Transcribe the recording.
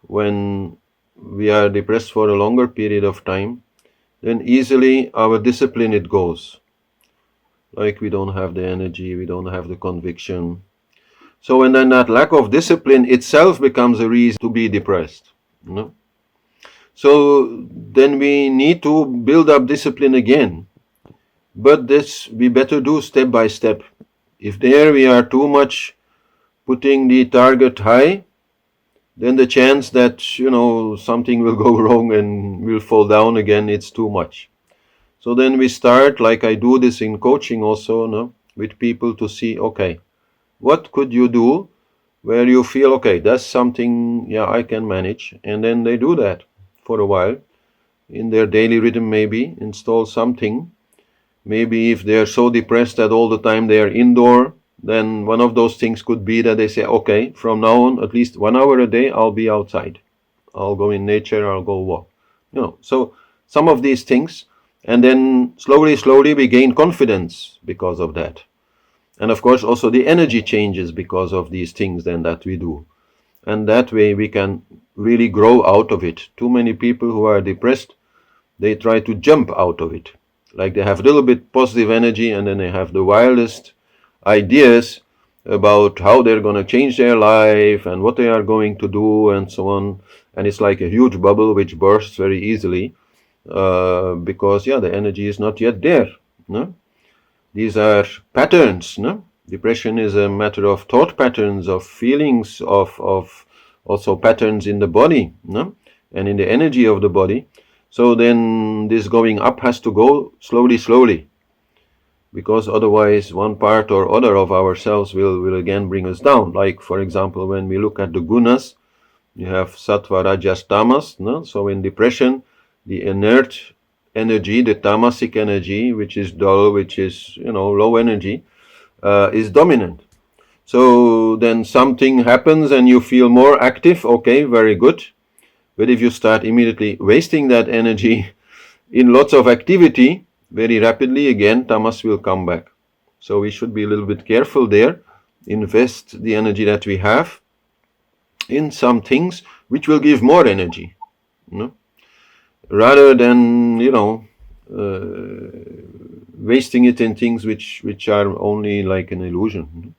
when we are depressed for a longer period of time, then easily our discipline it goes. Like we don't have the energy, we don't have the conviction. So and then that lack of discipline itself becomes a reason to be depressed. You know? So then we need to build up discipline again. But this we better do step by step. If there we are too much putting the target high, then the chance that something will go wrong and will fall down again, it's too much. So then we start, like I do this in coaching also, no, with people to see, okay, what could you do where you feel, okay, that's something, yeah, I can manage, and then they do that for a while in their daily rhythm, maybe install something. Maybe if they're so depressed that all the time they are indoor, then one of those things could be that they say, okay, from now on, at least 1 hour a day, I'll be outside. I'll go in nature, I'll go walk. So some of these things, and then slowly we gain confidence because of that. And of course, also the energy changes because of these things then that we do. And that way we can really grow out of it. Too many people who are depressed, they try to jump out of it. Like they have a little bit positive energy and then they have the wildest ideas about how they're going to change their life and what they are going to do and so on. And it's like a huge bubble which bursts very easily because, yeah, the energy is not yet there. No? These are patterns. No? Depression is a matter of thought patterns, of feelings, of also patterns in the body, no? And in the energy of the body. So then this going up has to go slowly, because otherwise one part or other of ourselves will again bring us down. Like, for example, when we look at the gunas, you have sattva, rajas, tamas. No? So in depression, the inert energy, the tamasic energy, which is dull, which is low energy, is dominant. So then something happens and you feel more active. Okay, very good. But if you start immediately wasting that energy in lots of activity, very rapidly again tamas will come back. So we should be a little bit careful there. Invest the energy that we have in some things which will give more energy, rather than wasting it in things which are only like an illusion.